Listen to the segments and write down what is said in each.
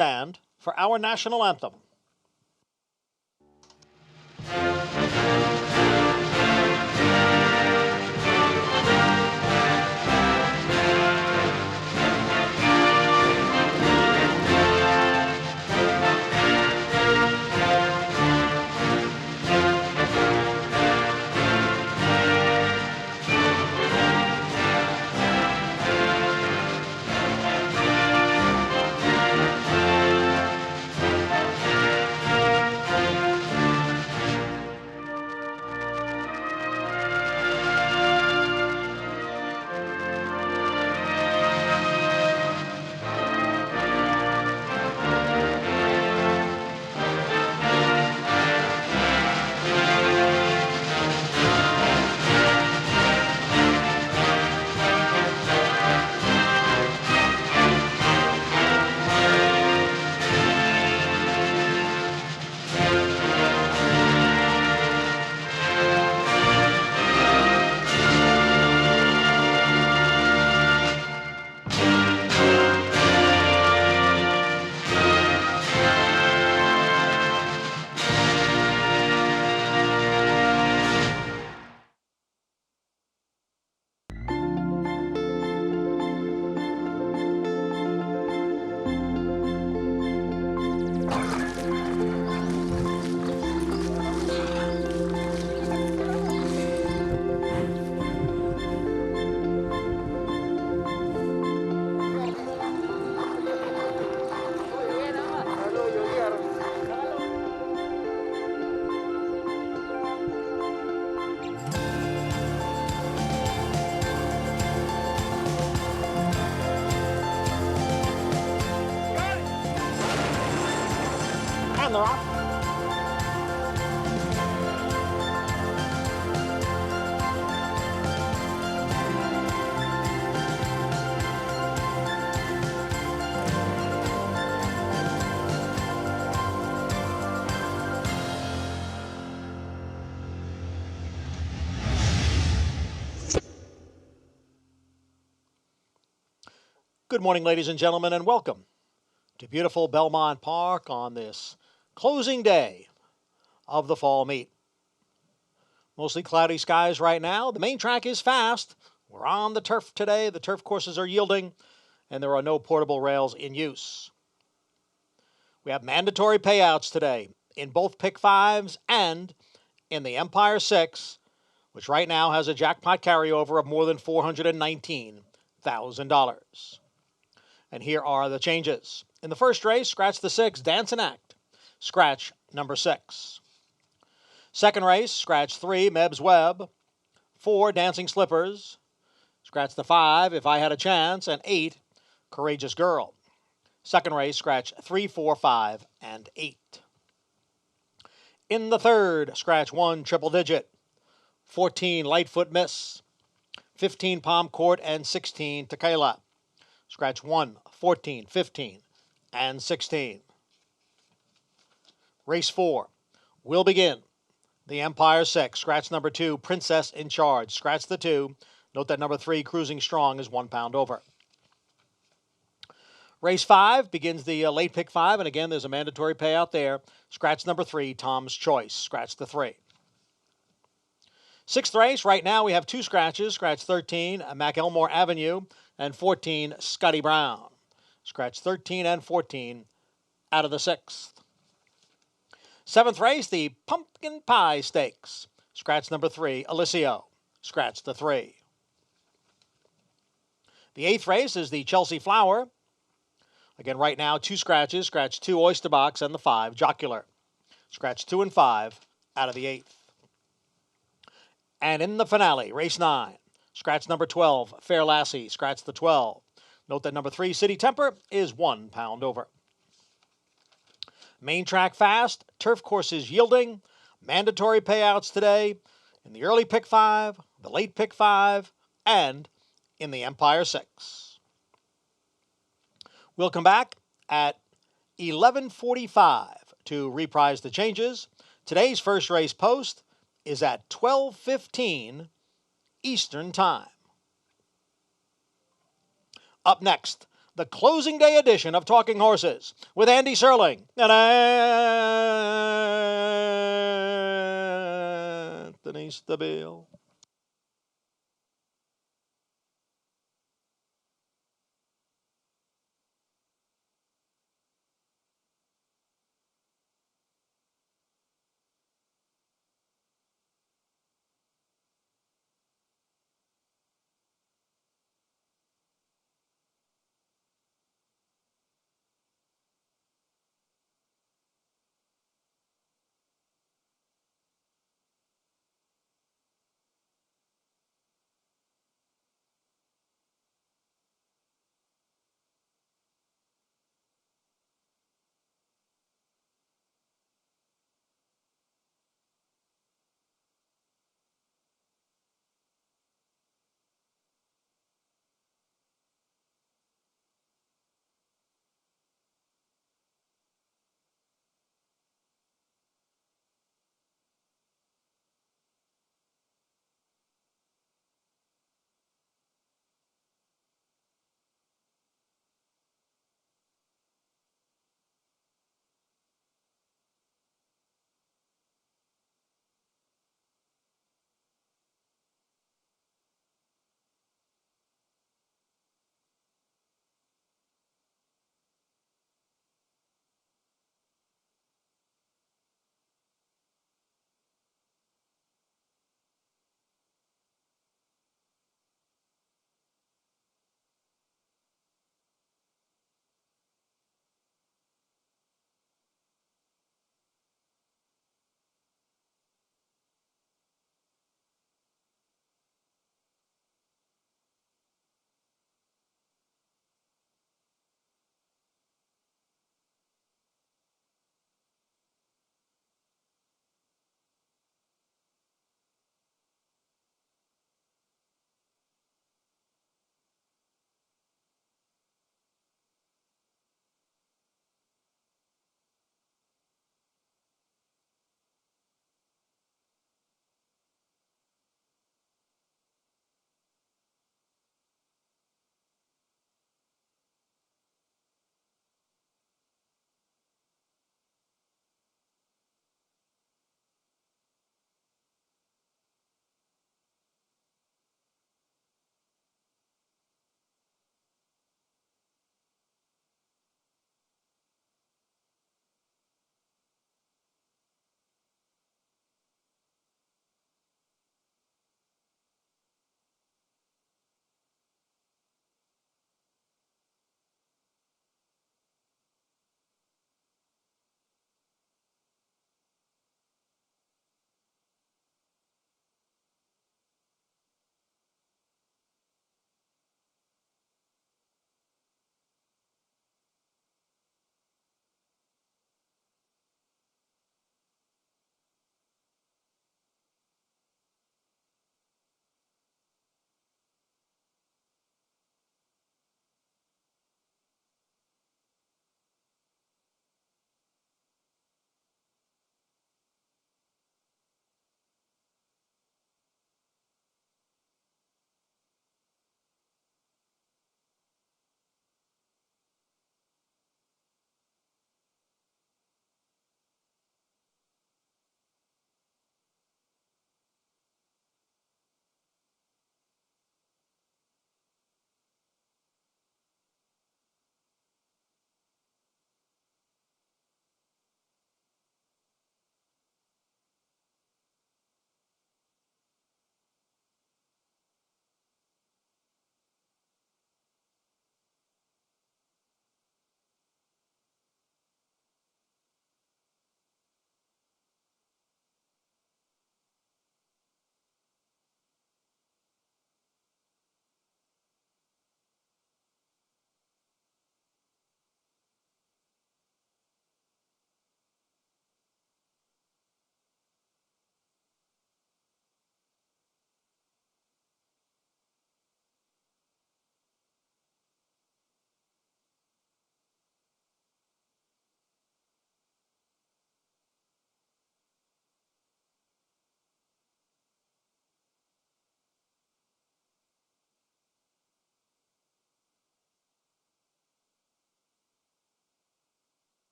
Stand for our national anthem. And they're off. Good morning, ladies and gentlemen, and welcome to beautiful Belmont Park on this closing day of the fall meet. Mostly cloudy skies right now. The main track is fast. We're on the turf today. The turf courses are yielding, and there are no portable rails in use. We have mandatory payouts today in both Pick 5s and in the Empire 6, which right now has a jackpot carryover of more than $419,000. And here are the changes. In the first race, scratch the 6, Dance and Act. Scratch number 6. Second race, scratch 3, Meb's Web. 4, Dancing Slippers. Scratch the 5, If I Had a Chance. And 8, Courageous Girl. Second race, scratch 3, 4, 5, and 8. In the third, scratch 1, Triple Digit. 14, Lightfoot Miss. 15, Palm Court. And 16, Tequila. Scratch 1, 14, 15, and 16. Race 4 will begin. The Empire 6. Scratch number 2, Princess in Charge. Scratch the 2. Note that number 3, Cruising Strong, is 1 pound over. Race 5 begins the late pick 5, and again, there's a mandatory payout there. Scratch number 3, Tom's Choice. Scratch the 3. Sixth race, right now we have 2 scratches. Scratch 13, McElmore Avenue, and 14, Scotty Brown. Scratch 13 and 14 out of the 6th. Seventh race, the Pumpkin Pie Stakes. Scratch number 3, Alicio. Scratch the 3. The 8th race is the Chelsea Flower. Again, right now, 2 scratches. Scratch 2, Oyster Box, and the 5, Jocular. Scratch 2 and 5 out of the 8th. And in the finale, race 9, scratch number 12, Fair Lassie. Scratch the 12. Note that number 3, City Temper, is 1 pound over. Main track fast, turf courses yielding, mandatory payouts today in the early pick 5, the late pick 5, and in the Empire 6. We'll come back at 11:45 to reprise the changes. Today's first race post is at 12:15 Eastern Time. Up next, the closing day edition of Talking Horses with Andy Serling and Anthony Stabile.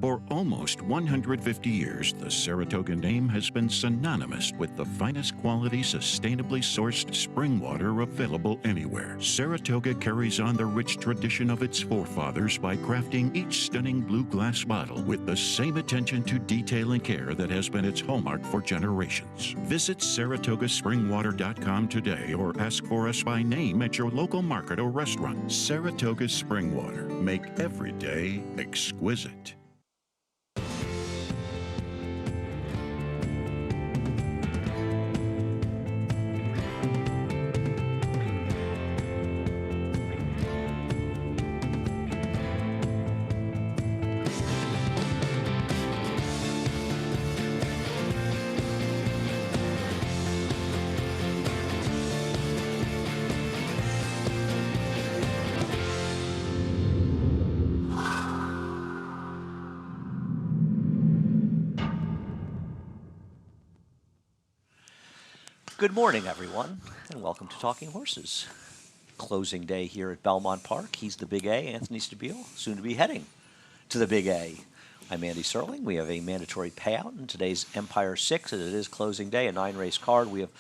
For almost 150 years, the Saratoga name has been synonymous with the finest quality, sustainably sourced spring water available anywhere. Saratoga carries on the rich tradition of its forefathers by crafting each stunning blue glass bottle with the same attention to detail and care that has been its hallmark for generations. Visit SaratogaSpringwater.com today or ask for us by name at your local market or restaurant. Saratoga Spring Water. Make every day exquisite. Good morning, everyone, and welcome to Talking Horses. Closing day here at Belmont Park. He's the Big A, Anthony Stabile, soon to be heading to the Big A. I'm Andy Serling. We have a mandatory payout in today's Empire 6, as it is closing day, a 9-race card. We have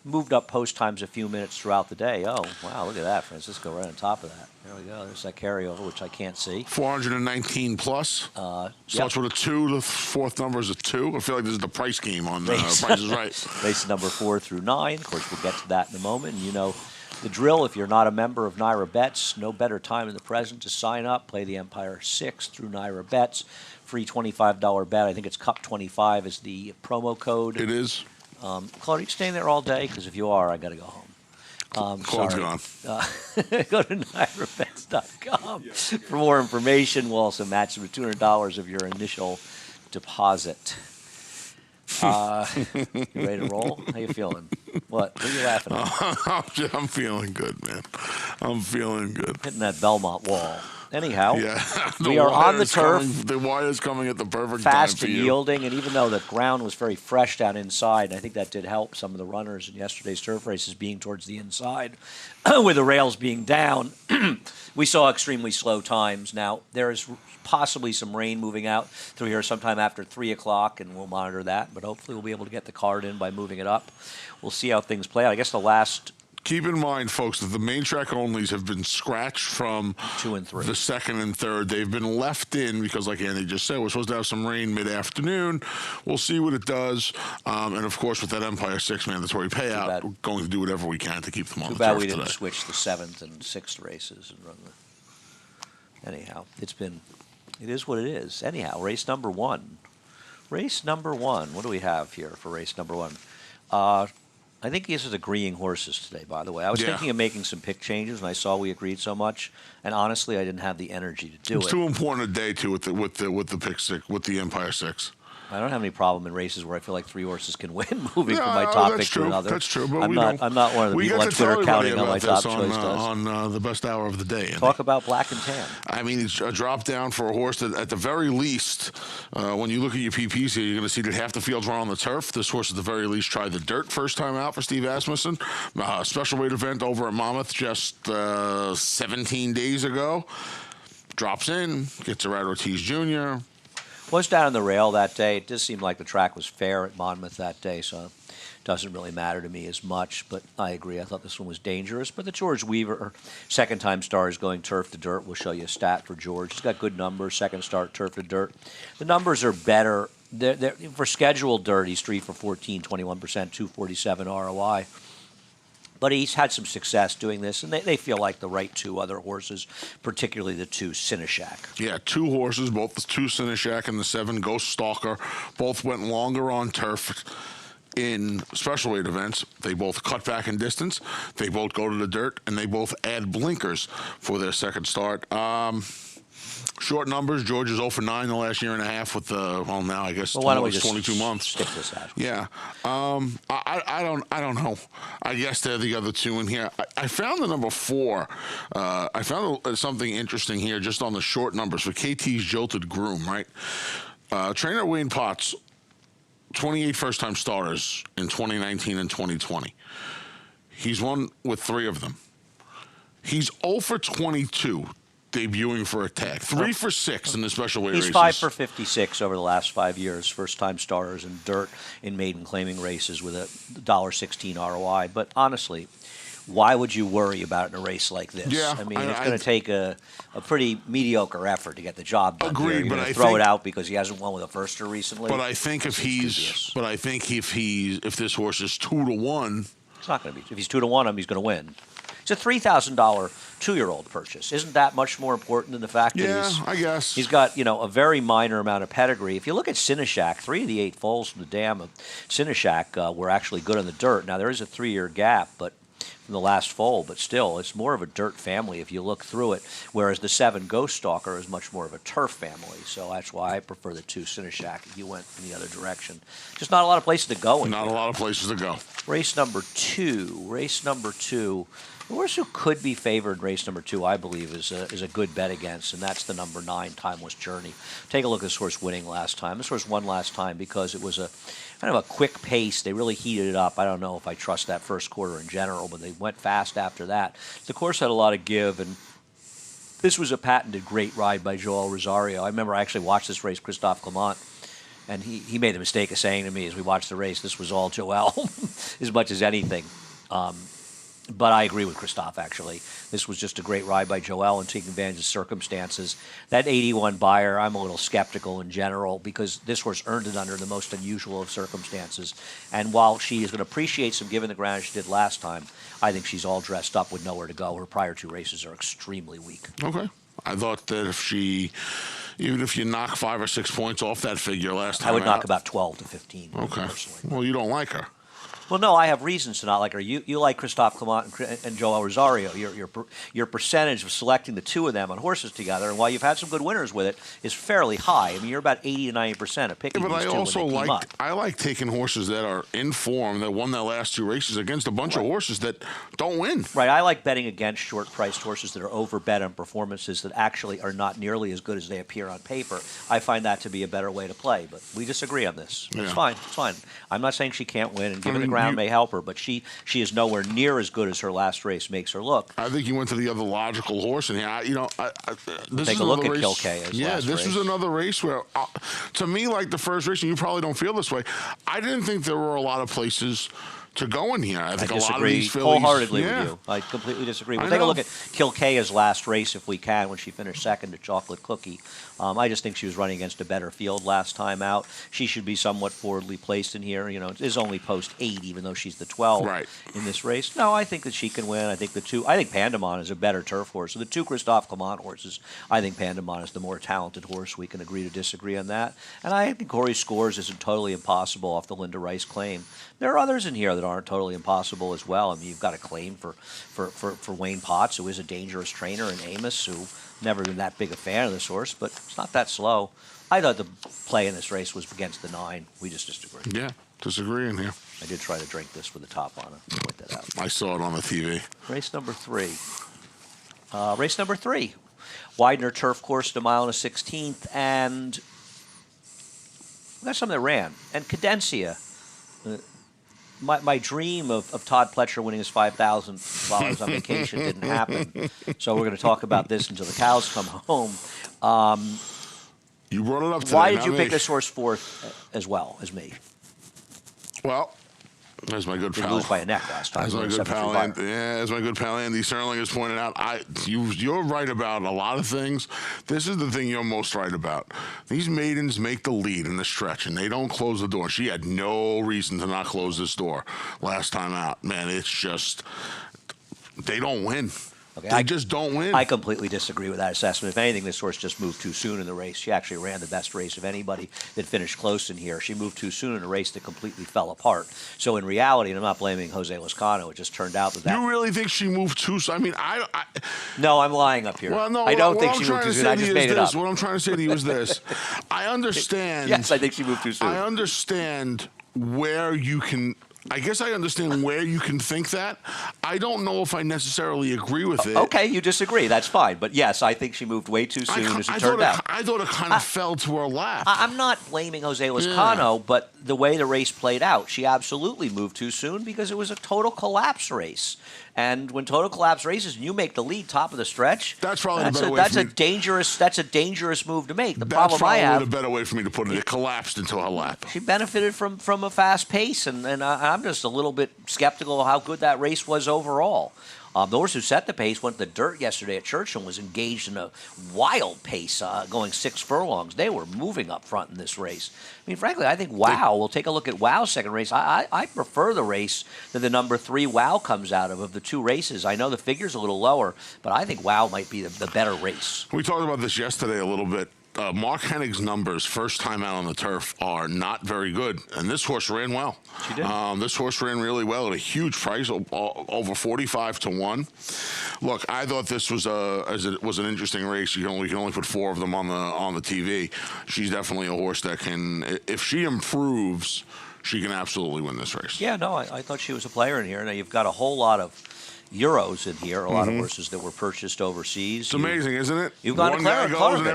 moved up post times a few minutes throughout the day. Oh, wow, look at that. Francisco right on top of that. There we go. There's that carryover, which I can't see. 419 plus. Starts with a 2. The fourth number is a 2. I feel like this is the price game on Price is Right. Race number 4 through 9. Of course, we'll get to that in a moment. And you know the drill. If you're not a member of Naira Bets, no better time in the present to sign up. Play the Empire 6 through Naira Bets. Free $25 bet. I think it's Cup 25 is the promo code. It is. Claude, are you staying there all day? Because if you are, I got to go home. Claude's gone. Go to NairaBets.com for more information. We'll also match them with $200 of your initial deposit. You ready to roll? How you feeling? What are you laughing at? I'm feeling good, man. I'm feeling good. Hitting that Belmont wall. Anyhow, yeah, we are on the turf. The wire's coming at the perfect fast time for and you. yielding, and even though the ground was very fresh down inside, I think that did help some of the runners in yesterday's turf races being towards the inside, with the rails being down. We saw extremely slow times. Now, there is possibly some rain moving out through here sometime after 3 o'clock, and we'll monitor that, but hopefully we'll be able to get the card in by moving it up. We'll see how things play out. I guess the last... Keep in mind, folks, that the main track onlys have been scratched from 2 and 3. The second and third. They've been left in because, like Andy just said, we're supposed to have some rain mid-afternoon. We'll see what it does. And, of course, with that Empire 6 mandatory payout, we're going to do whatever we can to keep them on the turf today. Too bad we didn't switch the 7th and 6th races and run the... Anyhow, it is what it is. Anyhow, race number 1. Race number 1. What do we have here for race number 1? I think these are agreeing horses today, by the way. I was thinking of making some pick changes, and I saw we agreed so much. And honestly, I didn't have the energy to do it. It's too important a day too with the pick 6, with the Empire 6. I don't have any problem in races where I feel like 3 horses can win, moving from my top pick to another. That's true, but I'm not one of the people on Twitter counting how my top choice does. On the best hour of the day. Talk about black and tan. I mean, it's a drop down for a horse that, at the very least, when you look at your PPs here, you're going to see that half the fields run on the turf. This horse, at the very least, tried the dirt first time out for Steve Asmussen. Special weight event over at Monmouth just 17 days ago. Drops in, gets a Rat Ortiz Jr., Was down on the rail that day. It does seem like the track was fair at Monmouth that day, so it doesn't really matter to me as much. But I agree. I thought this one was dangerous. But the George Weaver second-time star is going turf to dirt. We'll show you a stat for George. He's got good numbers, second start, turf to dirt. The numbers are better. They're, for scheduled dirt, he's 3 for 14, 21%, 247 ROI. But he's had some success doing this, and they feel like the right 2 other horses, particularly the 2 Sinishak. Yeah, 2 horses, both the 2 Sinishak and the 7 Ghost Stalker, both went longer on turf in special weight events. They both cut back in distance. They both go to the dirt, and they both add blinkers for their second start. Short numbers. George is 0 for 9 the last year and a half with the, well, now I guess why don't we just 22 months. Stick this out. Yeah. I don't know. I guess they're the other 2 in here. I found the number 4. I found something interesting here just on the short numbers for KT's Jilted Groom, right? Trainer Wayne Potts, 28 first-time starters in 2019 and 2020. He's won with 3 of them. He's 0 for 22 debuting for a tag. 3 for 6 in the special weight races. He's 5 for 56 over the last 5 years. First-time stars in dirt in maiden claiming races with a $1.16 ROI. But honestly, why would you worry about it in a race like this? Yeah, I mean, it's going to take a pretty mediocre effort to get the job done. Agreed, You're but gonna I throw think, it out because he hasn't won with a firster recently. But I think if this horse is 2-1, it's not going to be. If he's 2-1, he's going to win. It's a $3,000 2-year-old purchase. Isn't that much more important than the fact that I guess he's got a very minor amount of pedigree? If you look at Sinishak, 3 of the 8 foals from the dam of Sinishak were actually good on the dirt. Now there is a 3-year gap, but from the last foal, but still, it's more of a dirt family if you look through it, whereas the 7 Ghost Stalker is much more of a turf family. So that's why I prefer the 2 Sinishak if you went in the other direction. Just not a lot of places to go. Not a lot of places to go. Race number 2. The horse who could be favored, race number 2, I believe, is a good bet against, and that's the number 9, Timeless Journey. Take a look at this horse winning last time. This horse won last time because it was a kind of a quick pace. They really heated it up. I don't know if I trust that first quarter in general, but they went fast after that. The course had a lot of give, and this was a patented great ride by Joel Rosario. I remember I actually watched this race, Christophe Clement, and he made the mistake of saying to me as we watched the race, this was all Joel as much as anything. But I agree with Christophe, actually. This was just a great ride by Joel and taking advantage of circumstances. That 81 buyer, I'm a little skeptical in general because this horse earned it under the most unusual of circumstances. And while she is going to appreciate some giving the ground as she did last time, I think she's all dressed up with nowhere to go. Her prior 2 races are extremely weak. Okay. I thought that even if you knock 5 or 6 points off that figure last time, I would knock about 12 to 15. Okay. Personally. Well, you don't like her. Well, no, I have reasons to not like her. You like Christophe Clement and Joel Rosario. Your percentage of selecting the 2 of them on horses together, and while you've had some good winners with it, is fairly high. I mean, you're about 80 to 90% of picking But these 2 when they came up. I like taking horses that are in form that won their last 2 races against a bunch of horses that don't win. Right. I like betting against short-priced horses that are overbet on performances that actually are not nearly as good as they appear on paper. I find that to be a better way to play. But we disagree on this. Yeah. It's fine. It's fine. I'm not saying she can't win, and giving the ground may help her, but she is nowhere near as good as her last race makes her look. I think you went to the other logical horse, and this Take is a look another at race. Kilkay. This was another race where, to me, like the first race, and you probably don't feel this way. I didn't think there were a lot of places to go in here. I think a lot of these fillies. Wholeheartedly with you. I completely disagree. We'll take a look at Kilkea's last race if we can when she finished second to Chocolate Cookie. I just think she was running against a better field last time out. She should be somewhat forwardly placed in here. It is only post 8, even though she's the 12 in this race. No, I think that she can win. I think Pandemon is a better turf horse. So the 2 Christophe Clement horses, I think Pandemon is the more talented horse. We can agree to disagree on that. And I think Corey Scores isn't totally impossible off the Linda Rice claim. There are others in here that aren't totally impossible as well. I mean, you've got a claim for Wayne Potts, who is a dangerous trainer, and Amos, who never been that big a fan of this horse, but it's not that slow. I thought the play in this race was against the 9. We just disagree. Yeah, disagreeing here. I did try to drink this with the top on it. Point that out. I saw it on the TV. Race number 3. Widener Turf Course, the 1.16 miles, and we got something that ran. And Cadencia. My dream of Todd Pletcher winning his $5,000 on vacation didn't happen. So we're going to talk about this until the cows come home. You brought it up today. Why did you pick this horse 4th as well as me? Well, as my good Didn't pal lose by a neck last time. As my good pal, as my good pal Andy Serling has pointed out, you're right about a lot of things. This is the thing you're most right about. These maidens make the lead in the stretch, and they don't close the door. She had no reason to not close this door last time out. Man, it's just they don't win. Okay, they just don't win. I completely disagree with that assessment. If anything, this horse just moved too soon in the race. She actually ran the best race of anybody that finished close in here. She moved too soon in a race that completely fell apart. So in reality, and I'm not blaming Jose Lozcano, it just turned out that. You really think she moved too soon? I mean, No, I'm lying up here. Well, no, I don't think she moved too soon. I just made it up. What I'm trying to say to you is this. I understand. Yes, I think she moved too soon. I understand where you can. I guess I understand where you can think that. I don't know if I necessarily agree with it. Okay, you disagree. That's fine. But yes, I think she moved way too soon as it turned out. I thought it kind of fell to her lap. I'm not blaming Jose Lozcano, but the way the race played out, she absolutely moved too soon because it was a total collapse race. And when total collapse races, and you make the lead top of the stretch, That's probably the better way that's for a me. dangerous move to make. The That's problem I probably have, the better way for me to put it. It collapsed into a lap. she benefited from a fast pace, and I'm just a little bit skeptical of how good that race was overall. The horse who set the pace went to the dirt yesterday at Churchill and was engaged in a wild pace, going 6 furlongs. They were moving up front in this race. I mean, frankly, I think Wow, we'll take a look at Wow's second race. I prefer the race that the number 3 Wow comes out of the two races. I know the figure's a little lower, but I think Wow might be the better race. We talked about this yesterday a little bit. Mark Hennig's numbers, first time out on the turf, are not very good. And this horse ran well. She did. This horse ran really well at a huge price, over 45 to 1. Look, I thought this was an interesting race. You can only put 4 of them on the TV. She's definitely a horse that can, if she improves, she can absolutely win this race. Yeah, no, I thought she was a player in here. Now, you've got a whole lot of Euros in here, a lot of horses that were purchased overseas. It's amazing, isn't it? You've got one guy goes and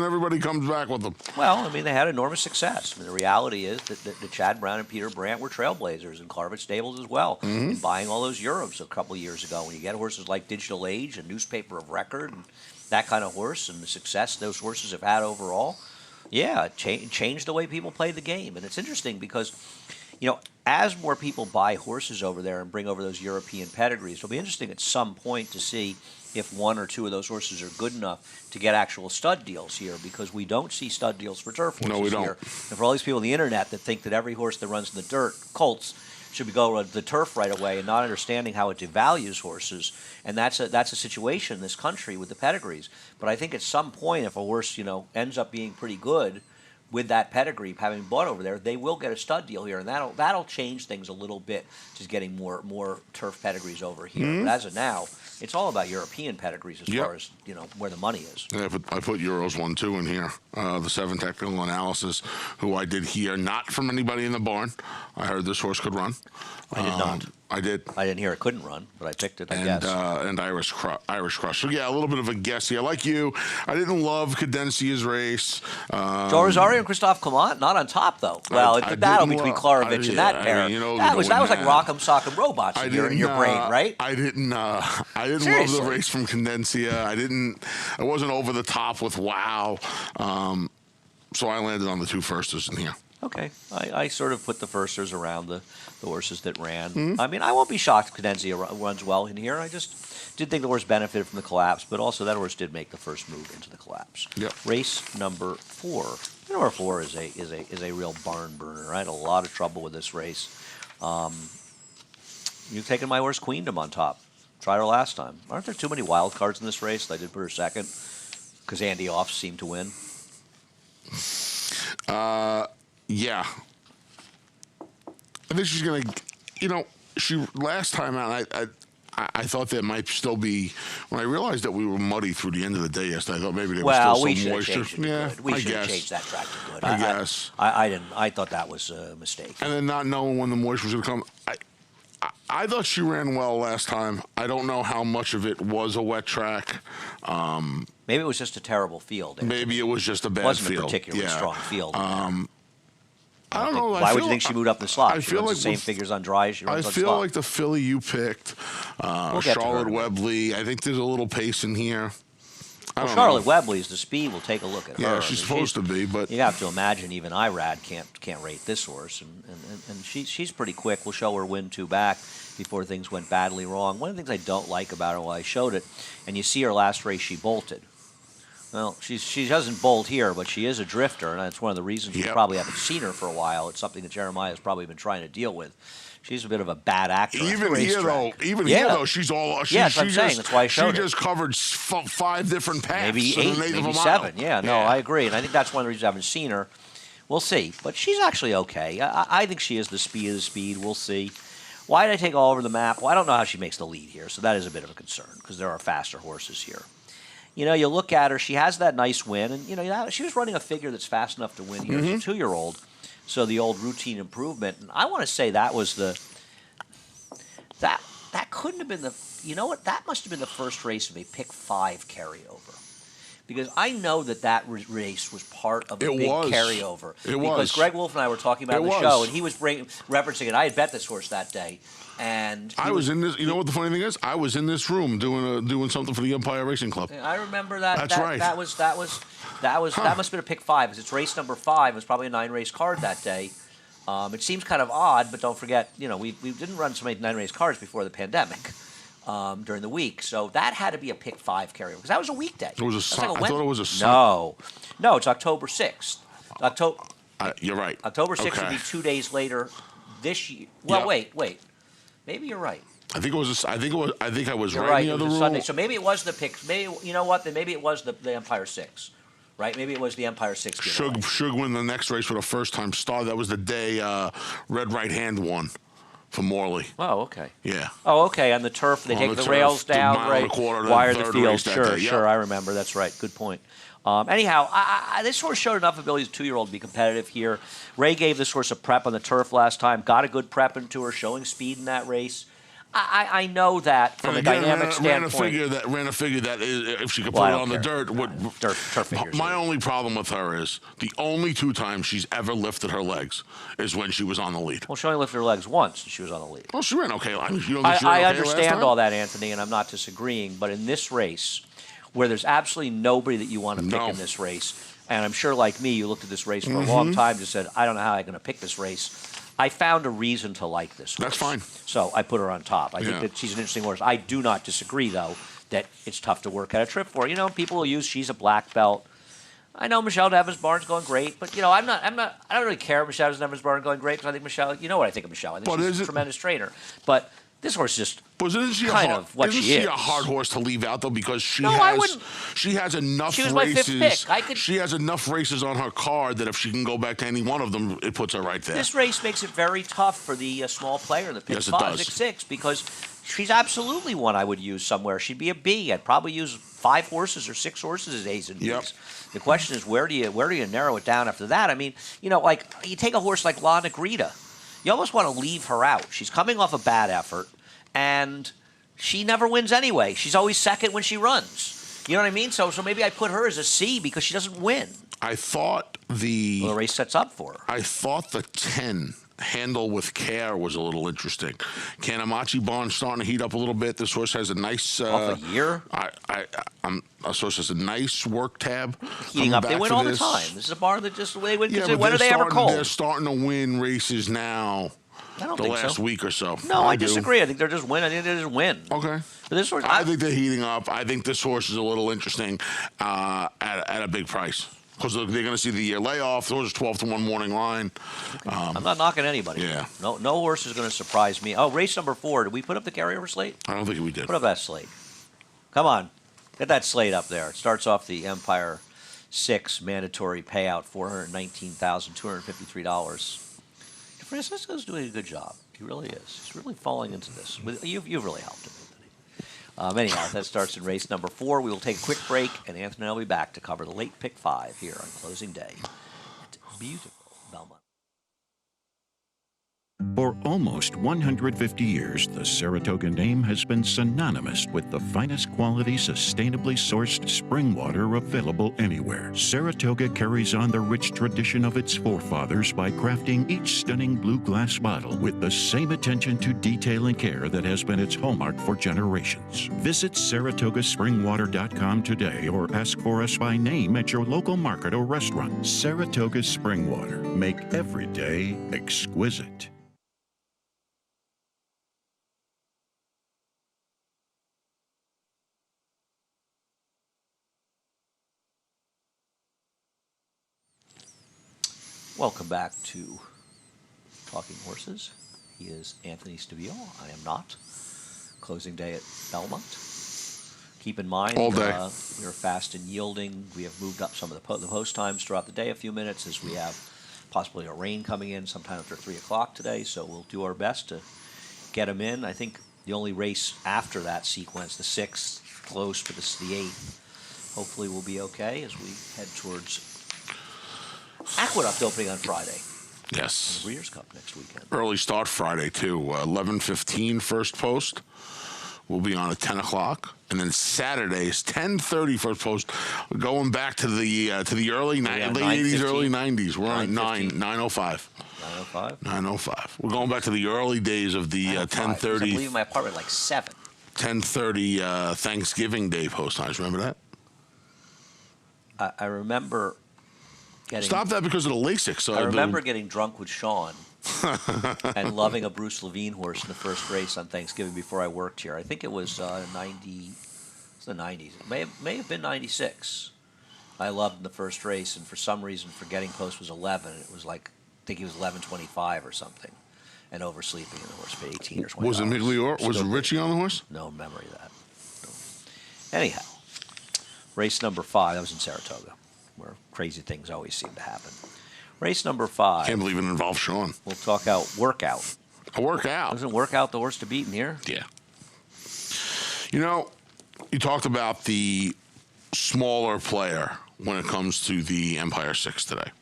everybody comes back with them. Well, I mean, they had enormous success. I mean, the reality is that Chad Brown and Peter Brandt were trailblazers, and Clarvett Stables as well, in buying all those Euros a couple of years ago. When you get horses like Digital Age and Newspaper of Record and that kind of horse, and the success those horses have had overall, yeah, it changed the way people play the game. And it's interesting because, as more people buy horses over there and bring over those European pedigrees, it'll be interesting at some point to see if 1 or 2 of those horses are good enough to get actual stud deals here, because we don't see stud deals for turf horses No, we don't. here. And for all these people on the internet that think that every horse that runs in the dirt, colts, should go to the turf right away and not understanding how it devalues horses, and that's a situation in this country with the pedigrees. But I think at some point, if a horse ends up being pretty good with that pedigree, having bought over there, they will get a stud deal here, and that'll change things a little bit, just getting more turf pedigrees over here. But as of now, it's all about European pedigrees as far as where the money is. Yeah, I put Euros 1-2 in here. The 7 technical analysis, who I did hear not from anybody in the barn. I heard this horse could run. I did not. I did. I didn't hear it couldn't run, but I picked it, I guess. And Irish Crush. So, yeah, a little bit of a guess here. Like you, I didn't love Cadencia's race. Joe Rosario and Christophe Clement, not on top, though. Well, it's the battle between Klarovich and that pair. That was like Rock'em Sock'em Robots in your brain, right? I didn't love the race from Cadencia. I wasn't over the top with Wow. So I landed on the 2 firsters in here. Okay. I sort of put the firsters around the horses that ran. I mean, I won't be shocked if Cadencia runs well in here. I just did think the horse benefited from the collapse, but also that horse did make the first move into the collapse. Yep. Race number 4. Number 4 is a real barn burner. I had a lot of trouble with this race. You've taken my horse Queendom on top. Tried her last time. Aren't there too many wild cards in this race? I did put her second because Andy Off seemed to win. Yeah. I think she's going to, she last time out, I thought there might still be, when I realized that we were muddy through the end of the day yesterday, I thought maybe there was still some moisture. Yeah, we should have changed that track to good. I guess. I didn't. I thought that was a mistake. And then not knowing when the moisture was going to come. I thought she ran well last time. I don't know how much of it was a wet track. Maybe it was just a terrible field. Maybe it was just a bad field. It wasn't a particularly strong field. I don't know. Why would you think she moved up the slot? I She feel runs like the same figures on dry as she runs on I feel slot. like the filly you picked, Charlotte Webley. I think there's a little pace in here. Charlotte Webley's the speed. We'll take a look at her. Yeah, she's supposed to be, but you have to imagine even Irad can't rate this horse, and she's pretty quick. We'll show her win 2 back before things went badly wrong. One of the things I don't like about her, while I showed it, and you see her last race, she bolted. Well, she doesn't bolt here, but she is a drifter, and that's one of the reasons we probably haven't seen her for a while. It's something that Jeremiah has probably been trying to deal with. She's a bit of a bad actor. Even here, though, she's all. That's what I'm saying. That's why I showed She just covered 5 different paths. Maybe 8, maybe 7. Yeah, no, I agree. And I think that's one of the reasons I haven't seen her. We'll see. But she's actually okay. I think she is the speed of the speed. We'll see. Why did I take all over the map? Well, I don't know how she makes the lead here, so that is a bit of a concern because there are faster horses here. You look at her, she has that nice win, and, she was running a figure that's fast enough to win here as a 2-year-old. So the old routine improvement. And I want to say that was that couldn't have been that must have been the first race of a pick 5 carryover. because I know that race was part of a It big was. carryover. It Because was. Greg Wolf and I were talking about It the was. show, and he was referencing it. I had bet this horse that day, and I was in this. You know what the funny thing is? I was in this room doing something for the Empire Racing Club. I remember that. That's right. That must have been a pick 5. Because it's race number 5. It was probably a 9-race card that day. It seems kind of odd, but don't forget, we didn't run so many 9-race cards before the pandemic during the week. So that had to be a pick 5 carryover because that was a weekday. It was a Sun- I thought it was a Sun- No, it's October 6th. You're right. October 6th Okay. would be 2 days later this year. Well, Yep. wait. Maybe you're right. I think it was. I think I was You're right. right. The It other was a rule. Sunday. So maybe it was the pick. Maybe you know what? Then maybe it was the Empire 6, right? Maybe it was the Empire 6. giveaway. Shug win the next race for the first time star. That was the day Red Right Hand won for Morley. Oh, okay. Yeah. Oh, okay. On the turf, they On take the the turf, rails the down, mile and right? a quarter, the Wire the third field. race that Sure, day, yeah. sure. I remember. That's right. Good point. Anyhow, this horse showed enough ability as a 2-year-old to be competitive here. Ray gave this horse a prep on the turf last time. Got a good prep into her, showing speed in that race. I know that from And a again, dynamic standpoint. ran a figure that if she could Well, I put it don't on the care. dirt. Turf figures. My only problem with her is the only 2 times she's ever lifted her legs is when she was on the lead. Well, she only lifted her legs once, and she was on the lead. Well, she ran okay. I mean, you don't think she ran I okay last understand time? all that, Anthony, and I'm not disagreeing. But in this race, where there's absolutely nobody that you want to pick No. in this race, and I'm sure, like me, you looked at this race for a long time and said, I don't know how I'm going to pick this race. I found a reason to like this horse. That's fine. So I put her on top. I think Yeah. that she's an interesting horse. I do not disagree, though, that it's tough to work out a trip for. People will use she's a black belt. I know Michelle Evans-Barnes going great, but I don't really care if Michelle Evans-Barnes going great because I think Michelle. You know what I think of Michelle? I think But she's is a it- tremendous trainer. But this horse just But isn't she kind a hard, of what isn't she she is. a hard horse to leave out though because she No, I has wouldn't. she has enough She was my races. fifth pick. She has enough races on her card that if she can go back to any one of them, it puts her right there. This race makes it very tough for the small player, the pick Yes, it 5, does. 6, because she's absolutely one I would use somewhere. She'd be a B. I'd probably use 5 horses or 6 horses as A's and B's. Yep. The question is, where do you narrow it down after that? I mean, like you take a horse like La Negrita, you almost want to leave her out. She's coming off a bad effort, and she never wins anyway. She's always second when she runs. You know what I mean? So maybe I put her as a C because she doesn't win. I thought the race sets up for her. I thought the 10 handle with care was a little interesting. Kanemachi Bond starting to heat up a little bit. This horse has a nice Off a year? This horse has a nice work tab. Heating coming up. They back win for all the this. time. This is a bar that just they win. Yeah, Because but when are they ever cold? They're starting to win races now. I don't the think last so. week or so. No, I do. disagree. I think they're just winning. I think they just win. Okay. But this horse, I think they're heating up. I think this horse is a little interesting at a big price because they're going to see the year layoff. There was a 12-1 morning line. I'm not knocking anybody. Yeah. No horse is going to surprise me. Oh, race number 4. Did we put up the carryover slate? I don't think we did. Put up that slate. Come on. Get that slate up there. It starts off the Empire 6 mandatory payout, $419,253. Francisco's doing a good job. He really is. He's really falling into this. You've really helped him, Anthony. Anyhow, that starts in race number 4. We will take a quick break, and Anthony and I will be back to cover the late pick 5 here on closing day at beautiful Belmont. For almost 150 years, the Saratoga name has been synonymous with the finest quality, sustainably sourced spring water available anywhere. Saratoga carries on the rich tradition of its forefathers by crafting each stunning blue glass bottle with the same attention to detail and care that has been its hallmark for generations. Visit SaratogaSpringwater.com today or ask for us by name at your local market or restaurant. Saratoga Spring Water. Make every day exquisite. Welcome back to Talking Horses. He is Anthony Stabile. I am not. Closing day at Belmont. Keep in mind, All day. We are fast and yielding. We have moved up some of the post times throughout the day a few minutes as we have possibly a rain coming in sometime after 3 o'clock today. So we'll do our best to get them in. I think the only race after that sequence, the 6th, close, but this is the 8th, hopefully will be okay as we head towards Aqueduct opening on Friday. Yes. And the Breeders' Cup next weekend. Early start Friday, too. 11:15 first post will be on at 10 o'clock. And then Saturday is 10:30 first post. Going back to the early late 80s, early 90s. We're on at 9:05. 9:05. 9:05. We're going back to the early days of the 10:30. I'm leaving my apartment like 7. 10:30 Thanksgiving Day post times. Remember that? I remember getting. Stop that because of the LASIK. So I remember getting drunk with Sean and loving a Bruce Levine horse in the first race on Thanksgiving before I worked here. I think it was 90. It's the 90s. It may have been 96. I loved in the first race, and for some reason, forgetting post was 11. It was like, I think he was 11:25 or something, and oversleeping in the horse paid 18 or 20. Was it Migliore? Was Richie on the horse? No memory of that. No. Anyhow, race number 5. That was in Saratoga, where crazy things always seem to happen. Race number 5. Can't believe it involved Sean. We'll talk out workout. A workout. Doesn't workout the horse to beat in here? Yeah. You know, you talked about the smaller player when it comes to the Empire 6 today.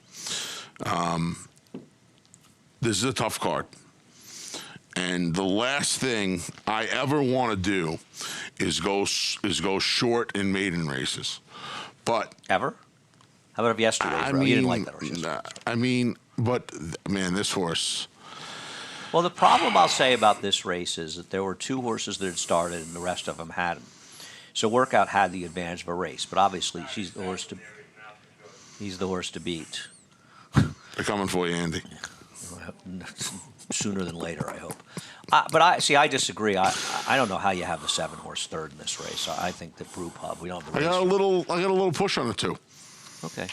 This is a tough card. And the last thing I ever want to do is go short in maiden races. But Ever? How about yesterday? You didn't like that horse yesterday. But man, this horse. Well, the problem I'll say about this race is that there were 2 horses that had started and the rest of them hadn't. So Workout had the advantage of a race, but obviously he's the horse to beat. They're coming for you, Andy. Sooner than later, I hope. But I disagree. I don't know how you have the 7-horse third in this race. I think that Brew Pub. We don't have the race. I got a little push on the 2. Okay.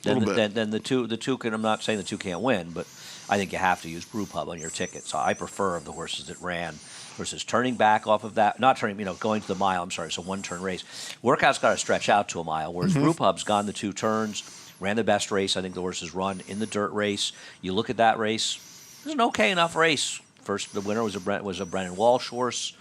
Little bit. Then the two can. I'm not saying the 2 can't win, but I think you have to use Brew Pub on your ticket. So I prefer of the horses that ran versus turning back off of that. Not turning, going to the mile. I'm sorry, it's a 1-turn race. Workout's got to stretch out to a mile, whereas Brew Pub's gone the 2 turns, ran the best race. I think the horses run in the dirt race. You look at that race. It was an okay enough race. First, the winner was a Brennan Walsh horse.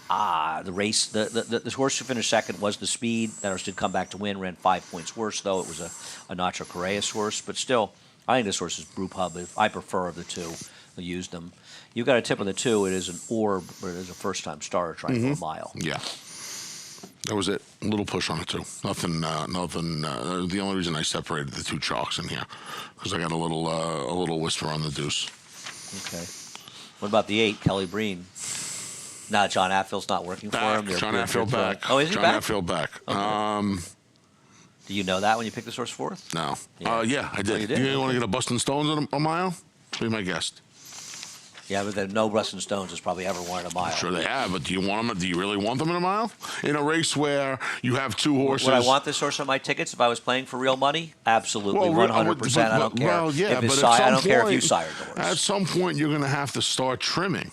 The race, the horse who finished second was the Speed. That horse did come back to win, ran 5 points worse, though. It was a Nacho Correas horse. But still, I think this horse is Brew Pub. I prefer of the 2. I used them. You got a tip on the 2. It is an Orb, but it is a first-time starter trying for a mile. Yeah. That was it. A little push on it, too. Nothing. The only reason I separated the 2 chalks in here because I got a little whisper on the deuce. Okay. What about the 8, Kelly Breen? Now John Attfield's not working for him. John Attfield back. Oh, is he John back? Attfield back. Okay. Do you know that when you picked this horse 4th? No. Yeah. I did. Oh, you did? You want to get a Bustin' Stones a mile? Be my guest. Yeah, but then no Rustin Stones has probably ever won a mile. Sure they have, but do you want them? Do you really want them in a mile? In a race where you have 2 horses. Would I want this horse on my tickets if I was playing for real money? Absolutely, Well, 100%. I don't care. Well, yeah, if it's but I don't care if you sired the horse. At some point, you're going to have to start trimming,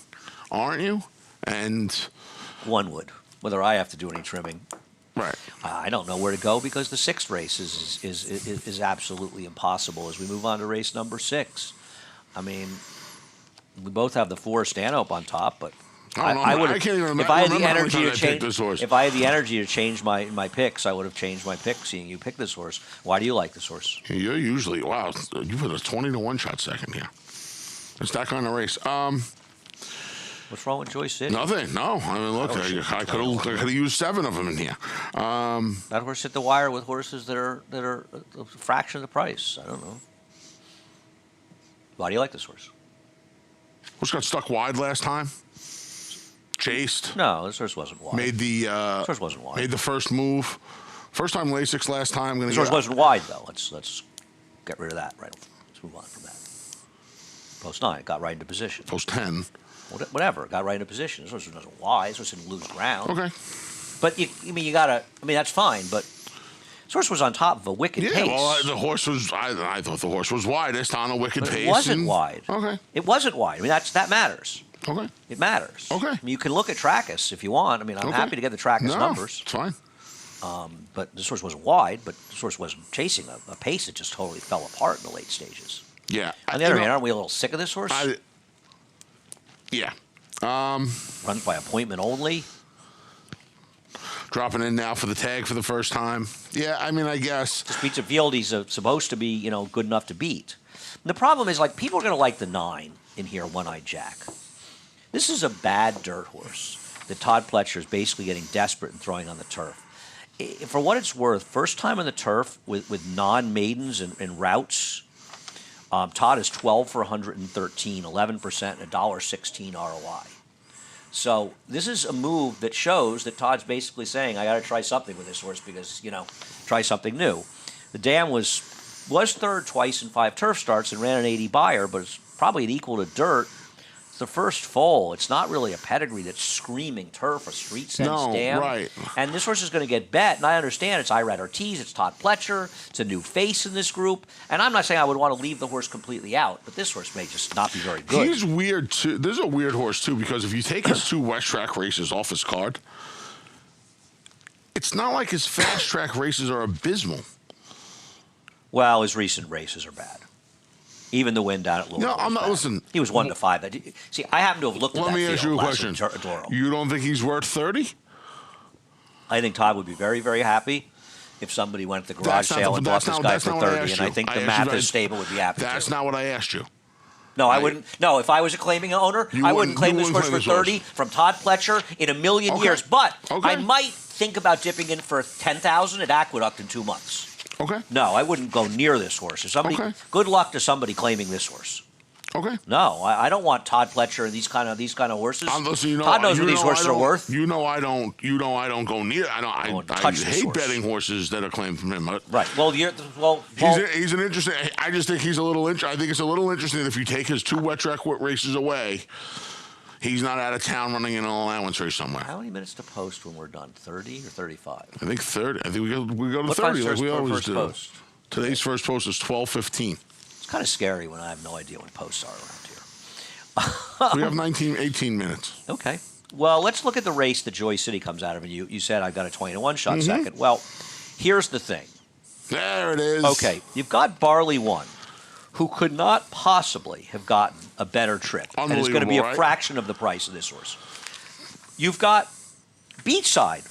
aren't you? And one would. Whether I have to do any trimming, right. I don't know where to go because the 6th race is absolutely impossible. As we move on to race number 6, I mean, we both have the 4 Stanhope on top, but I would. I can't even remember. If I had the energy to picked change, this horse. if I had the energy to change my picks, I would have changed my pick. Seeing you pick this horse, why do you like this horse? You're usually you put a 20-1 shot second here. It's that kind of race. What's wrong with Joyce City? Nothing. No. I mean, look, I could have used 7 of them in here. That horse hit the wire with horses that are a fraction of the price. I don't know. Why do you like this horse? Horse got stuck wide last time. Chased. No, this horse wasn't wide. This horse wasn't wide. Made the first move. First time LASIK last time. This horse wasn't wide though. Let's get rid of that. Right. Let's move on from that. Post 9 got right into position. Post 10. Whatever, got right into position. This horse wasn't wide. This horse didn't lose ground. Okay. But you gotta. I mean, that's fine. But this horse was on top of a wicked pace. Well, the horse was. I thought the horse was widest on a wicked pace. It wasn't wide. Okay. It wasn't wide. I mean, that matters. Okay. It matters. Okay. I mean, you can look at Trackus if you want. I mean, I'm happy to get the Trackus numbers. It's fine. But this horse wasn't wide. But this horse wasn't chasing a pace that just totally fell apart in the late stages. Yeah. On the other hand, aren't we a little sick of this horse? Yeah. Runs by appointment only. Dropping in now for the tag for the first time. Yeah, I mean, I guess. Just beats a field he's supposed to be, good enough to beat. And the problem is, people are going to like the 9 in here, One-Eyed Jack. This is a bad dirt horse. that Todd Pletcher is basically getting desperate and throwing on the turf. For what it's worth, first time on the turf with non-maidens and routes, Todd is 12 for 113, 11%, and $1.16 ROI. So this is a move that shows that Todd's basically saying, I got to try something with this horse because, try something new. The dam was third twice in 5 turf starts and ran an 80 buyer, but it's probably an equal to dirt. It's the first foal. It's not really a pedigree that's screaming turf or street sense dam. Right. And this horse is going to get bet, and I understand it's Irad Ortiz, it's Todd Pletcher, it's a new face in this group, and I'm not saying I would want to leave the horse completely out, but this horse may just not be very good. He's weird, too. This is a weird horse, too, because if you take his 2 West Track races off his card, it's not like his fast track races are abysmal. Well, his recent races are bad. Even the win down at Louisville. No, I'm not. Listen, he was 1-5. See, I happen to have looked at that let me ask you a question. Doral. You don't think he's worth 30? I think Todd would be very, very happy if somebody went to the garage sale and bought this guy for 30, and I think the Mathis stable would be happy. That's not what I asked you. No, I wouldn't. No, if I was a claiming owner, I wouldn't claim this horse for 30 from Todd Pletcher in a million years. But I might think about dipping in for 10,000 at Aqueduct in 2 months. Okay. No, I wouldn't go near this horse. If somebody, good luck to somebody claiming this horse. Okay. No, I don't want Todd Pletcher and these kind of horses. Listen, Todd knows what these horses are worth. I don't go near. I hate betting horses that are claimed from him. Right. Well, he's an interesting. I just think he's a little. I think it's a little interesting if you take his 2 wet track races away. He's not out of town running in an allowance race somewhere. How many minutes to post when we're done? 30 or 35? I think 30. I think we go to 30 like we always do. Post? Today's first post is 12:15. It's kind of scary when I have no idea when posts are around here. We have 18 minutes. Okay. Well, let's look at the race that Joy City comes out of. And you said I've got a 20-1 shot second. Well, here's the thing. There it is. Okay. You've got Barley 1, who could not possibly have gotten a better trip. And it's going to be a fraction of the price of this horse. You've got Beachside,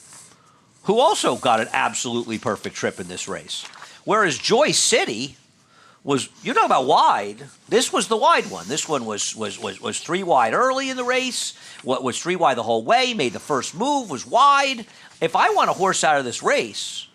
who also got an absolutely perfect trip in this race. Whereas Joy City was, you talk about wide, this was the wide one. This one was 3 wide early in the race, was 3 wide the whole way, made the first move, was wide. If I want a horse out of this race,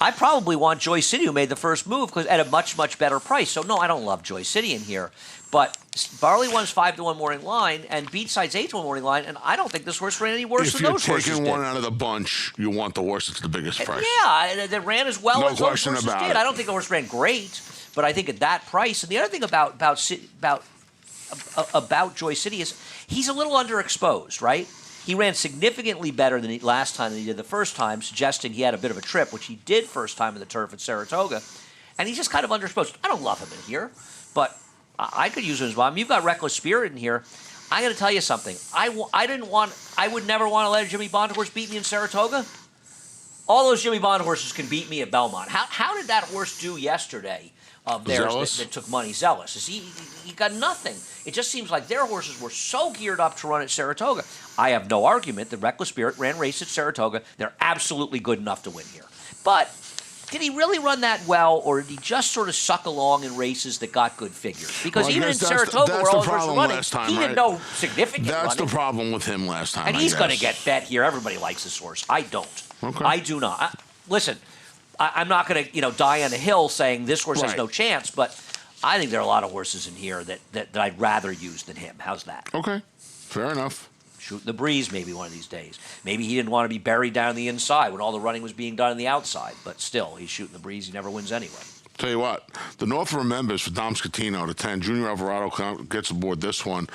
I probably want Joy City, who made the first move, because at a much, much better price. So, no, I don't love Joy City in here. But Barley 1's 5-1 morning line, and Beachside's 8-1 morning line, and I don't think this horse ran any worse than those horses did. If you're taking one out of the bunch, you want the horse that's the biggest price. Yeah, that ran as well as those horses did. I don't think the horse ran great, but I think at that price. And the other thing about Joy City is he's a little underexposed, right? He ran significantly better than last time than he did the first time, suggesting he had a bit of a trip, which he did first time in the turf at Saratoga. And he's just kind of underexposed. I don't love him in here, but I could use him as well. You've got Reckless Spirit in here. I got to tell you something. I would never want to let a Jimmy Bond horse beat me in Saratoga. All those Jimmy Bond horses can beat me at Belmont. How did that horse do yesterday of theirs that took money? Zealous. He got nothing. It just seems like their horses were so geared up to run at Saratoga. I have no argument that Reckless Spirit ran race at Saratoga. They're absolutely good enough to win here. But did he really run that well, or did he just sort of suck along in races that got good figures? Because even in Saratoga, where all his horses were running, he did no significant running. That's the problem with him last time, and he's going to get bet here. Everybody likes this horse. I don't. Okay. I do not. Listen, I'm not going to die on a hill saying this horse has no chance, but I think there are a lot of horses in here that I'd rather use than him. How's that? Okay, fair enough. Shooting the breeze maybe one of these days. Maybe he didn't want to be buried down the inside when all the running was being done on the outside, but still, he's shooting the breeze. He never wins anyway. Tell you what, the North remembers for Dom Scatino, the 10. Junior Alvarado gets aboard this one.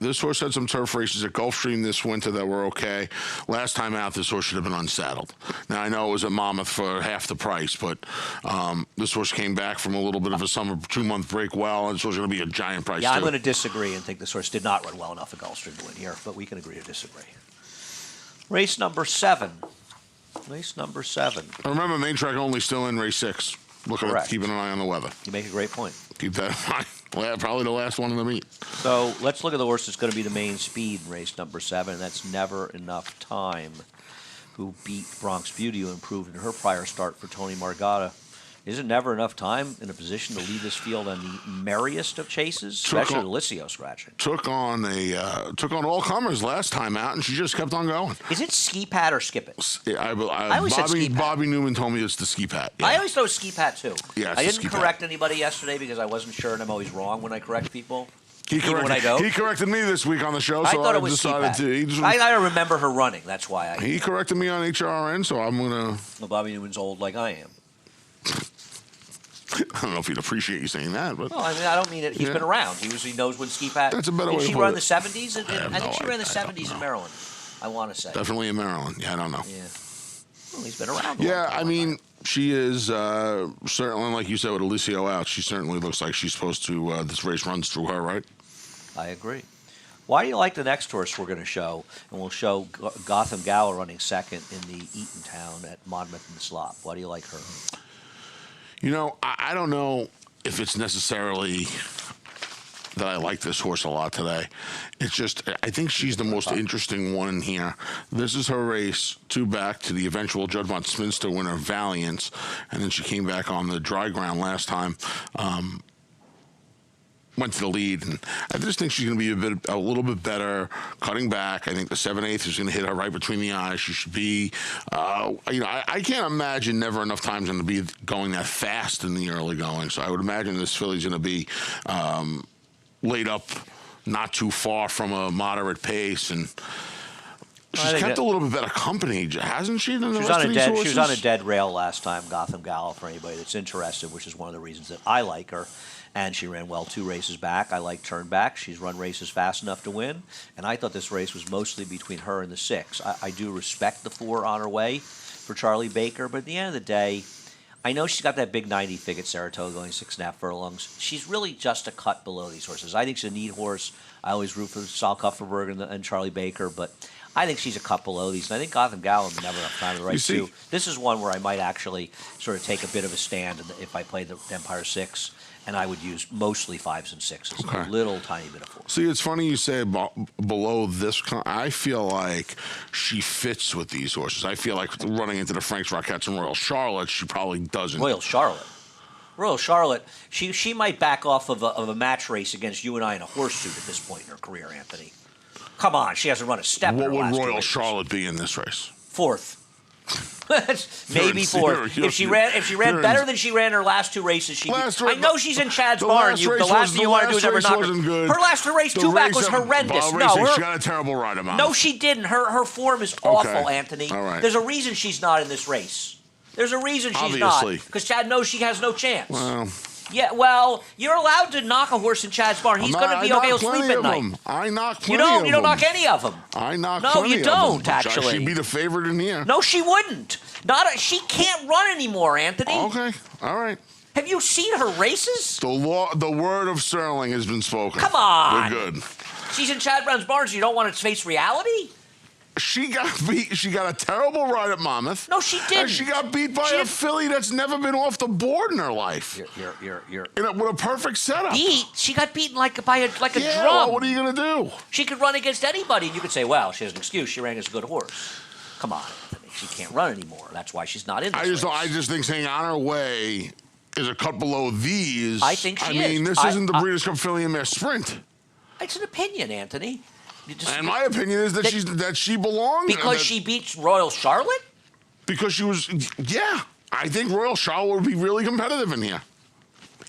This horse had some turf races at Gulfstream this winter that were okay. Last time out, this horse should have been unsaddled. Now, I know it was at Monmouth for half the price, but this horse came back from a little bit of a summer 2-month break well, and this was going to be a giant price, Yeah, I'm going to disagree and think this horse did not run well enough at Gulfstream to win here, but we can agree to disagree. Race number 7. Race number 7. Remember, main track only still in race 6. Keeping an eye on the weather. You make a great point. Keep that in mind. Well, probably the last one in the meet. So let's look at the horse that's going to be the main speed in race number 7. That's Never Enough Time, who beat Bronx Beauty, who improved in her prior start for Tony Margata. Isn't never enough time in a position to lead this field on the merriest of chases, especially Licio scratching? Took on all comers last time out, and she just kept on going. Is it ski pat or skip it? I always said ski pat. Bobby Newman told me it's the ski pat. Yeah. I always thought it was ski pat too. Yeah, I it's didn't ski correct pat. anybody yesterday because I wasn't sure, and I'm always wrong when I correct people. He when I don't. He corrected me this week on the show, I so thought I it was ski decided pat. to. I remember her running. That's why He corrected me on HRN, so I'm gonna. Well, Bobby Newman's old like I am. I don't know if he'd appreciate you saying that, but. Well, I mean, I don't mean it. He's been around. He knows when ski pat. That's a better way Did to she put run it. the 70s? I think she ran the I don't 70s in know. Maryland. I want to say. Definitely in Maryland. Yeah, I don't know. Yeah. Well, he's been around. A Yeah, long time, I mean, she is certainly, like you said, with Alicio out, she certainly looks like she's supposed to. This race runs through her, right? I agree. Why do you like the next horse we're going to show? And we'll show Gotham Gala running second in the Eatontown at Monmouth and Slop. Why do you like her? You know, I don't know if it's necessarily that I like this horse a lot today. It's just, I think she's the most interesting one in here. This is her race, 2 back to the eventual Judd von Sminster winner, Valiance, and then she came back on the dry ground last time. Went to the lead, and I just think she's going to be a little bit better cutting back. I think the 7/8 is going to hit her right between the eyes. She should be, I can't imagine never enough times going to be going that fast in the early going. So I would imagine this filly's going to be laid up not too far from a moderate pace, and she's kept a little bit better company, hasn't she? Than the rest of these horses? She was on a dead rail last time, Gotham Gala, for anybody that's interested, which is one of the reasons that I like her. And she ran well 2 races back. I like turn back. She's run races fast enough to win. And I thought this race was mostly between her and the 6. I do respect the 4 on her way for Charlie Baker. But at the end of the day, I know she's got that big 90 fig at Saratoga going 6.5 furlongs. She's really just a cut below these horses. I think she's a neat horse. I always root for Sal Kupferberg and Charlie Baker. But I think she's a cut below these. And I think Gotham Gala will never have time to the right too. This is one where I might actually sort of take a bit of a stand if I played the Empire 6. And I would use mostly 5s and 6s, Okay. a little tiny bit of 4. See, it's funny you say below this. I feel like she fits with these horses. I feel like running into the Franks, Rockettes, and Royal Charlotte, she probably doesn't. Royal Charlotte, she might back off of a match race against you and I in a horse suit at this point in her career, Anthony. Come on, she hasn't run a step. What in her would last 2 Royal races. Charlotte be in this race? 4th. Maybe 4th. If she ran better than she ran her last 2 races, I know she's in Chad's barn. The last thing you want to do is ever knock her. Her last race 2 back was horrendous. She got a terrible ride about. No, she didn't. Her form is awful, Anthony. All right. There's a reason she's not in this race. There's a reason she's Obviously. not. Because Chad knows she has no chance. Well, Yeah, well, you're allowed to knock a horse in Chad's barn. He's going to be okay. He'll sleep at night. I knock plenty You don't. of them. You don't knock any of them. I knock No, plenty you of don't, them. actually. She'd be the favorite in here. No, she wouldn't. She can't run anymore, Anthony. Okay. All right. Have you seen her races? The word of Serling has been spoken. Come on. We're good. She's in Chad Brown's barn, so you don't want to face reality? She got beat. She got a terrible ride at Monmouth. No, she didn't. And she got beat by a filly that's never been off the board in her life. You're With a perfect setup. She got beaten by a drum. Well, what are you going to do? She could run against anybody. You could say, well, she has an excuse. She ran against a good horse. Come on, Anthony. She can't run anymore. That's why she's not in this race. I just think saying on her way is a cut below these. I think she is. I mean, this isn't the Breeders' Cup filly in their sprint. It's an opinion, Anthony. And my opinion is that she belongs. Because she beats Royal Charlotte? Because she was, yeah. I think Royal Charlotte would be really competitive in here.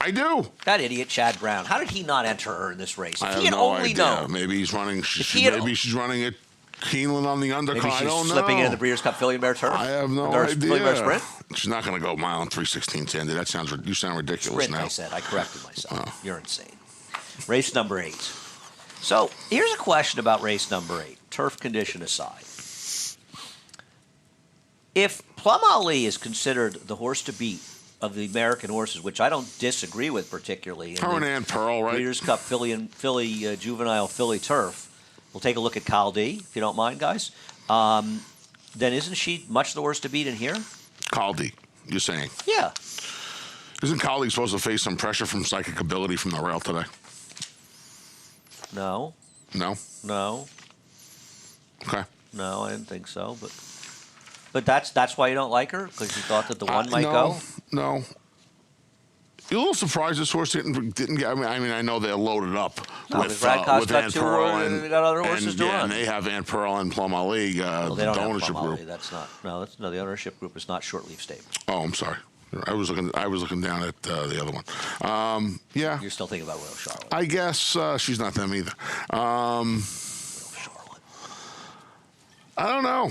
I do. That idiot Chad Brown. How did he not enter her in this race? If I he have had no only idea. known. Maybe he's running. Maybe she's running it. Keeneland on the undercard. Maybe I don't she's know. slipping into the Breeders' Cup Filly and Bear Turf. I have no Filly and Bear idea. Sprint? She's not going to go mile and 3/16, Andy. That sounds. You sound ridiculous Sprint, now. I said. I corrected myself. You're insane. Race number 8. So here's a question about race number 8. Turf condition aside. If Plum Ali is considered the horse to beat of the American horses, which I don't disagree with particularly. Her and Ann Pearl, right? Breeders' Cup juvenile filly turf. We'll take a look at Cal D, if you don't mind, guys. Then isn't she much the horse to beat in here? Caldi, you're saying? Yeah. Isn't Caldi supposed to face some pressure from psychic ability from the rail today? No. No? No. Okay. No, I didn't think so. But that's why you don't like her? Because you thought that the one might go? No. You're a little surprised this horse didn't get. I mean, I know they're loaded up with Radcott's got Aunt two Pearl they got other horses and, to yeah, run. and they have Aunt Pearl and Plum Ali, Well, they the don't have ownership Plum group. Ali. That's not. No, the ownership group is not Shortleaf Stable. Oh, I'm sorry. I was looking down at the other one. Yeah. You're still thinking about Royal Charlotte. I guess she's not them either. Royal Charlotte. I don't know.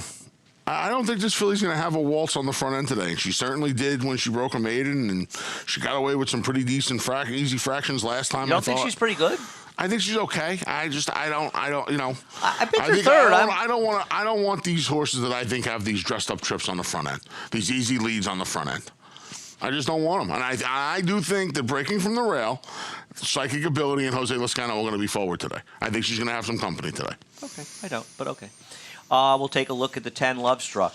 I don't think this filly's going to have a waltz on the front end today. She certainly did when she broke a maiden, and she got away with some pretty decent easy fractions last time. You don't think she's pretty good? I think she's okay. I don't, you know. I picked her third. I don't want these horses that I think have these dressed up trips on the front end, these easy leads on the front end. I just don't want them. And I do think that breaking from the rail, Psychic Ability and Jose Lezcano are going to be forward today. I think she's going to have some company today. Okay, I don't, but okay. We'll take a look at the 10 Lovestruck,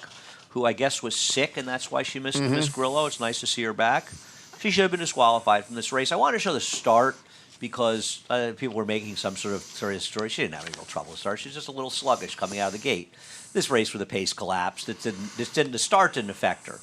who I guess was sick, and that's why she missed Miss Grillo. It's nice to see her back. She should have been disqualified from this race. I wanted to show the start because people were making some sort of serious story. She didn't have any real trouble to start. She was just a little sluggish coming out of the gate. This race where the pace collapsed, the start didn't affect her.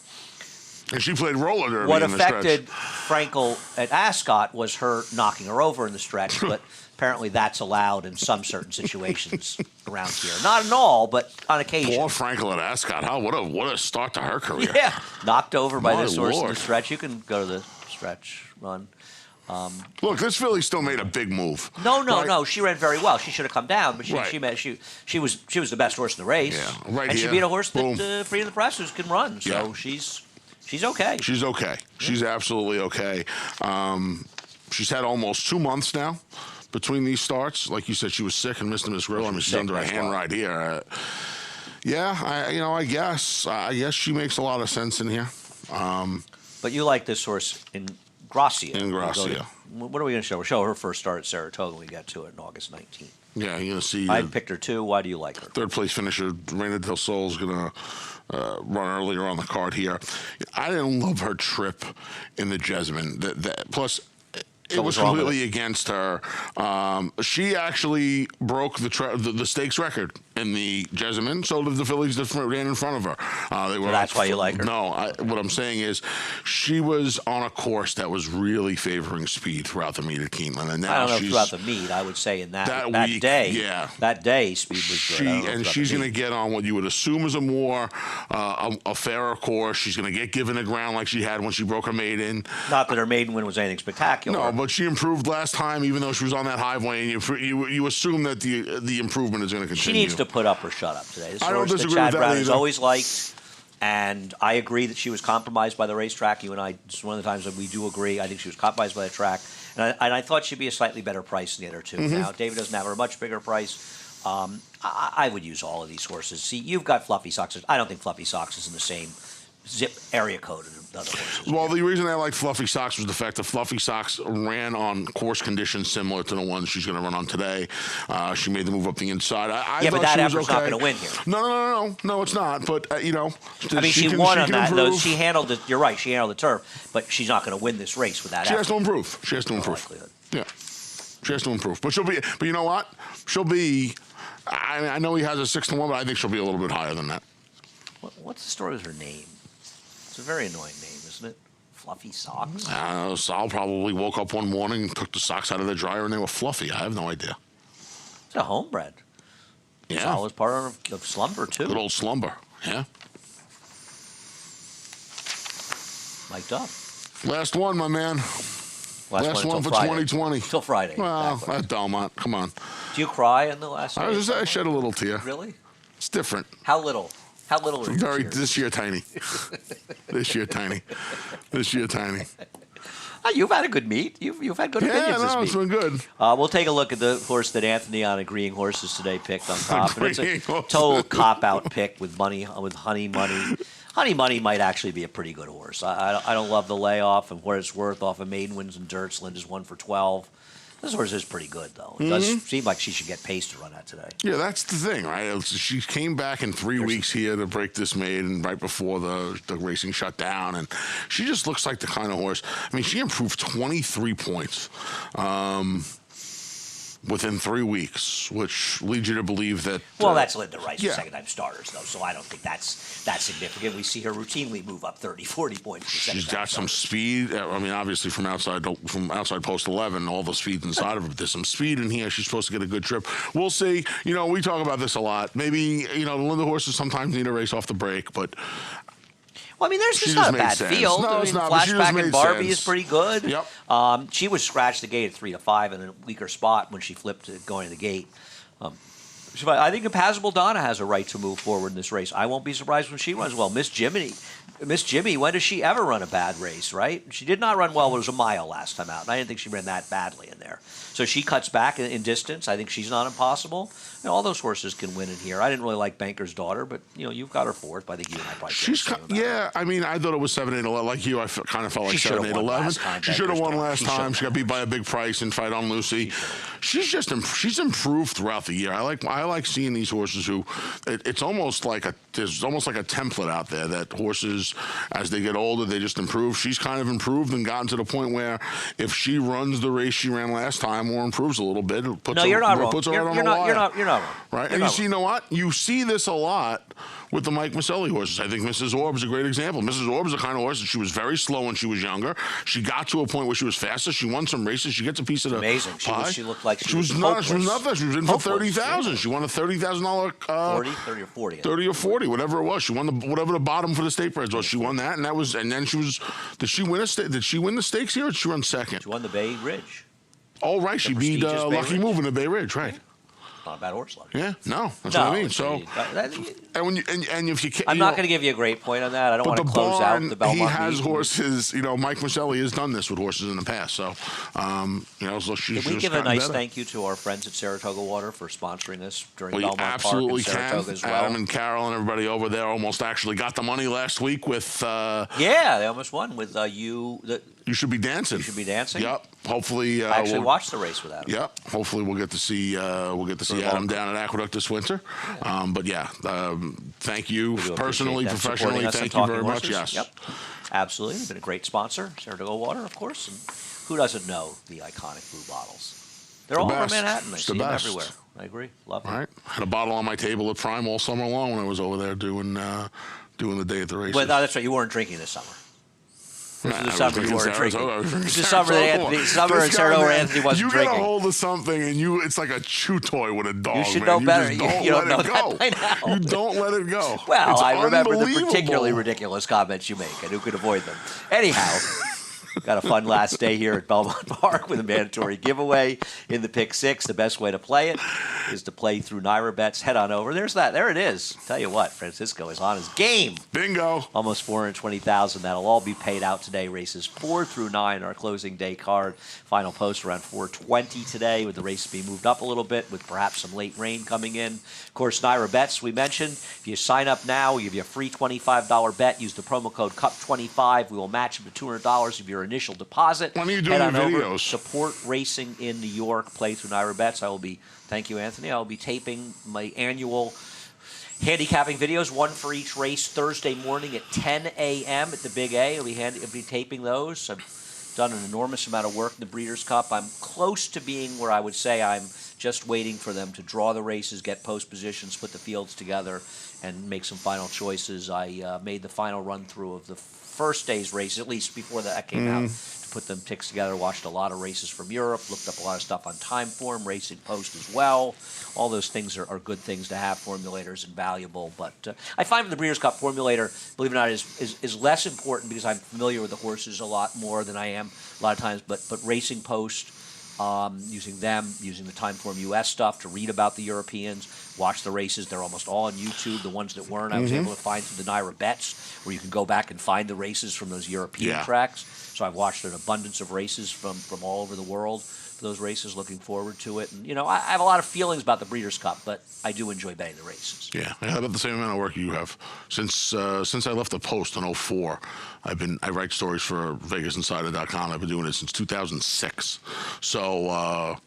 And she played roller derby What in the stretch. affected Frankel at Ascot was her knocking her over in the stretch, but apparently that's allowed in some certain situations around here. Not in all, but on occasion. Poor Frankel at Ascot. What a start to her career. Yeah, knocked over by this horse in the Lord. stretch. You can go to the stretch run. Look, this filly still made a big move. No. She ran very well. She should have come down, but Right. she was the best horse in the race. Yeah, right and here. she beat a horse Boom. that Freedom of the Press can run. So Yeah. she's okay. She's okay. She's absolutely okay. She's had almost 2 months now between these starts. Like you said, she was sick and missed Miss Grill. I mean, she's sick, under a that's hand why. right here. I guess she makes a lot of sense in here. But you like this horse in Gracia. In Gracia. What are we going to show? We'll show her first start at Saratoga when we get to it on August 19th. Yeah, you're gonna see. I picked her too. Why do you like her? Third place finisher Reina del Sol is gonna run earlier on the card here. I didn't love her trip in the Jessamine. Plus, it was wrong with completely against her. She actually broke the stakes record in the Jessamine. So did the fillies that ran in front of her. They were That's why you like her? No, what I'm saying is she was on a course that was really favoring speed throughout the meet at Keeneland. And now I don't know she's, throughout the meet. I would say in that week, day, yeah. that day speed was good. She's going to get on what you would assume is a fairer course. She's going to get given the ground like she had when she broke her maiden. Not that her maiden win was anything spectacular. No, but she improved last time, even though she was on that highway, and you assume that the improvement is going to continue. She needs to put up or shut up today. This I don't horse that disagree Chad with that Brown has either. always liked, and I agree that she was compromised by the racetrack. You and I, it's one of the times that we do agree. I think she was compromised by the track, and I thought she'd be a slightly better price than the other two. Mm-hmm. Now, David doesn't have her a much bigger price. I would use all of these horses. See, you've got Fluffy Socks. I don't think Fluffy Socks is in the same zip area code as the other horses. Well, the reason I like Fluffy Socks was the fact that Fluffy Socks ran on course conditions similar to the ones she's going to run on today. She made the move up the inside. I Yeah, thought but that she was effort's okay. not going to win here. No, it's not. But I mean, she she won on can that. improve. She handled it. You're right. She handled the turf, but she's not going to win this race with that She effort. has to improve. She has to improve. likelihood. Yeah, she has to improve. But she'll be. But you know what? She'll be. I know he has a 6-1, but I think she'll be a little bit higher than that. What's the story with her name? It's a very annoying name, isn't it? Fluffy Socks. Sal probably woke up one morning, took the socks out of the dryer, and they were fluffy. I have no idea. It's a homebred. Yeah, Sal was part of Slumber too. good old slumber. Yeah. Mic'd up. Last one, my man. Last one until for Friday. 2020. Till Friday. Well, exactly. at Belmont, come on. Do you cry in the last race? I shed a little tear. Really? It's different. How little? How little are your Very tears? this year tiny. This year tiny. This year tiny. You've had a good meet. You've had good Yeah, opinions this no, meet. it's been good. We'll take a look at the horse that Anthony on Agreeing Horses today picked on top. And it's Agreeing a Horses. total cop-out pick with Honey Money. Honey Money might actually be a pretty good horse. I don't love the layoff and what it's worth off of maiden wins and dirts. Linda's 1 for 12. This horse is pretty good, though. It does seem like she should get pace to run that today. Yeah, that's the thing, right? She came back in 3 weeks here to break this maiden right before the racing shut down, and she just looks like the kind of horse. I mean, she improved 23 points. within 3 weeks, which leads you to believe that. Well, that's Linda Rice, yeah. second-time starters, though, so I don't think that's that significant. We see her routinely move up 30, 40 points. She's got some speed. I mean, obviously from outside post 11, all the speed inside of her. But there's some speed in here. She's supposed to get a good trip. We'll see. You know, we talk about this a lot. Maybe, you know, the Linda horses sometimes need a race off the break, but. Well, I mean, there's She just just not a made bad sense. field. No, I it's mean, not, but she just Flashback made and Barbie sense. is pretty good. Yep. She was scratched the gate at 3-5 in a weaker spot when she flipped it going to the gate. I think Impassable Donna has a right to move forward in this race. I won't be surprised when she runs well. Miss Jimmy, when does she ever run a bad race, right? She did not run well when it was a mile last time out, and I didn't think she ran that badly in there. So she cuts back in distance. I think she's not impossible. You know, all those horses can win in here. I didn't really like Banker's Daughter, but, you know, you've got her fourth. But I think you and I probably She's yeah. I mean, I thought it was 7, 8, 11. Like you, I kind of felt like She 7, should've 8, won 11. last time, She should have Banker's won Daughter. last She time. should've She got beat by a big price in Fight on Lucy. She's improved throughout the year. I like seeing these horses who it's almost like there's almost like a template out there that horses as they get older they just improve. She's kind of improved and gotten to the point where if she runs the race she ran last time or improves a little bit, it puts No, you're not wrong. puts her You're right on the not wire. wrong. Right? You're And not you know what? You see this a lot with the Mike Maselli horses. I think Mrs. Orb is a great example. Mrs. Orb is the kind of horse that she was very slow when she was younger. She got to a point where she was faster. She won some races. She gets a piece of the amazing. pie. She looked like she was not. She was nothing. She was in for Hopeless. $30,000. She won a $30,000. 30 or 40. 30 or 40, whatever it was. She won whatever the bottom for the state prize was. She won that, and then she was. Did she win Did she win the stakes here, or did she run second? She won the Bay Ridge. Oh, right. She beat prestigious Bay Lucky Ridge. Move in the Bay Ridge, right? Not a bad horse, Lucky. Yeah, no, that's No, what I mean. So, and when if you can't, I'm not going to give you a great point on that. I don't want to the close barn, out the Belmont he has meet. horses. You know, Mike Maselli has done this with horses in the past. So, you know, so she's Can we just give a gotten nice better. thank you to our friends at Saratoga Water for sponsoring this during We Belmont absolutely Park and Saratoga can. as well? Adam and Carol and everybody over there almost actually got the money last week with. Yeah, they almost won with you. You should be dancing. You should be dancing. Yep. Hopefully, I actually watched the race with Adam. Yep. Hopefully, we'll get to see Adam down at Aqueduct this winter. But yeah, thank you We do personally, appreciate them supporting professionally. us and Thank you talking very much. horses. Yes. Yep. Absolutely. They've been a great sponsor. Saratoga Water, of course. And who doesn't know the iconic blue bottles? They're all over best. Manhattan. I It's see the them best. everywhere. I agree. Love them. All right. Had a bottle on my table at Prime all summer long when I was over there doing the day at the races. Well, no, that's right. You weren't drinking this summer. This Nah, is the I was summer you drinking weren't drinking. Saratoga. I was drinking This is the summer that Saratoga. Anthony, summer This in guy, Saratoga man, Anthony wasn't you drinking. get a hold of something and it's like a chew toy with a dog. You should man. know You better. just don't You don't let know it go. that by now. You don't let it go. Well, It's I remember the unbelievable. particularly ridiculous comments you make, and who could avoid them? Anyhow, got a fun last day here at Belmont Park with a mandatory giveaway in the Pick Six. The best way to play it is to play through Naira Bets. Head on over. There's that. There it is. Tell you what, Francisco is on his game. Bingo. Almost 420,000. That'll all be paid out today. Races 4 through 9, our closing day card. Final post around 4:20 today, with the races being moved up a little bit, with perhaps some late rain coming in. Of course, Naira Bets, we mentioned. If you sign up now, we give you a free $25 bet. Use the promo code CUP25. We will match them to $200 of your initial deposit. When are you doing Head on your over. videos? Support racing in New York. Play through Naira Bets. Thank you, Anthony. I will be taping my annual handicapping videos, one for each race, Thursday morning at 10 a.m. at the Big A. I'll be taping those. I've done an enormous amount of work in the Breeders' Cup. I'm close to being where I would say I'm just waiting for them to draw the races, get post positions, put the fields together, and make some final choices. I made the final run-through of the first day's races, at least before that came out, to put them ticks together. Watched a lot of races from Europe, looked up a lot of stuff on time form, Racing Post as well. All those things are good things to have, formulators, and valuable. But I find the Breeders' Cup formulator, believe it or not, is less important because I'm familiar with the horses a lot more than I am a lot of times. But Racing Post, using the Timeform US stuff to read about the Europeans, watch the races. They're almost all on YouTube. The ones that weren't, I was able to find through the Naira Bets, where you can go back and find the races from those European tracks. So I've watched an abundance of races from all over the world for those races, looking forward to it. And, I have a lot of feelings about the Breeders' Cup, but I do enjoy betting the races. Yeah, I have about the same amount of work you have. Since I left the Post in 2004, I write stories for VegasInsider.com. I've been doing it since 2006. So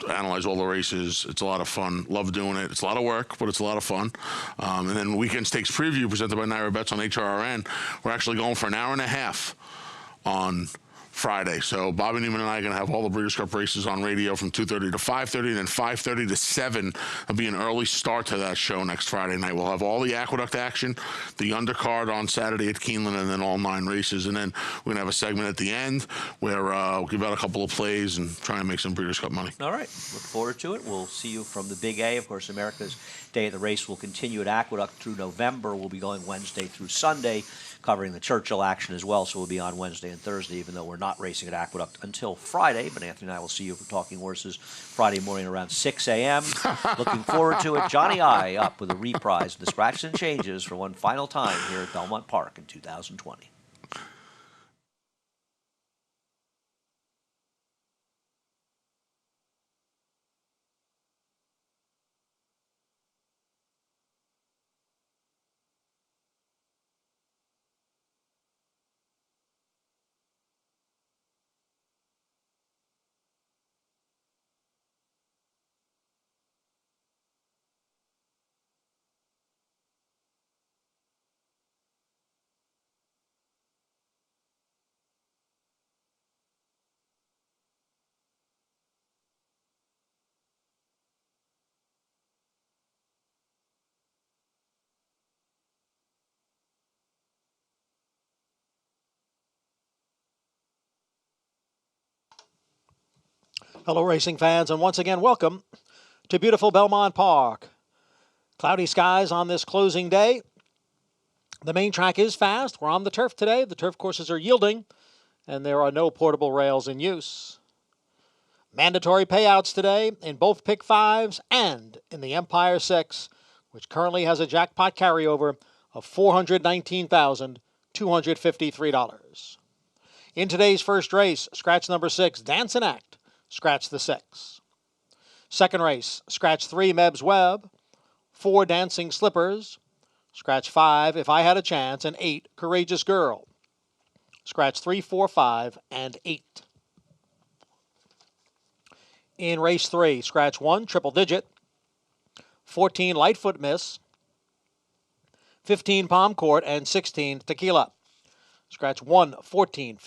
analyze all the races. It's a lot of fun. Love doing it. It's a lot of work, but it's a lot of fun. And then Weekend Stakes Preview presented by Naira Bets on HRRN. We're actually going for an hour and a half on Friday. So Bobby Newman and I are going to have all the Breeders' Cup races on radio from 2:30 to 5:30, and then 5:30 to 7 will be an early start to that show next Friday night. We'll have all the Aqueduct action, the undercard on Saturday at Keeneland, and then all 9 races. And then we're going to have a segment at the end where we'll give out a couple of plays and try and make some Breeders' Cup money. All right. Look forward to it. We'll see you from the Big A. Of course, America's Day of the Race will continue at Aqueduct through November. We'll be going Wednesday through Sunday, covering the Churchill action as well. So we'll be on Wednesday and Thursday, even though we're not racing at Aqueduct until Friday. But Anthony and I will see you for Talking Horses Friday morning around 6 a.m. Looking forward to it. Johnny I up with a reprise of the Scratches and Changes for one final time here at Belmont Park in 2020. Hello, racing fans, and once again, welcome to beautiful Belmont Park. Cloudy skies on this closing day. The main track is fast. We're on the turf today. The turf courses are yielding, and there are no portable rails in use. Mandatory payouts today in both Pick 5s and in the Empire 6, which currently has a jackpot carryover of $419,253. In today's first race, scratch number 6, Dance and Act, scratch the 6. Second race, scratch 3, Meb's Web, 4, Dancing Slippers, scratch 5, If I Had a Chance, and 8, Courageous Girl. Scratch 3, 4, 5, and 8. In race 3, scratch 1, Triple Digit, 14, Lightfoot Miss, 15, Palm Court, and 16, Tequila. Scratch 1, 14, 15.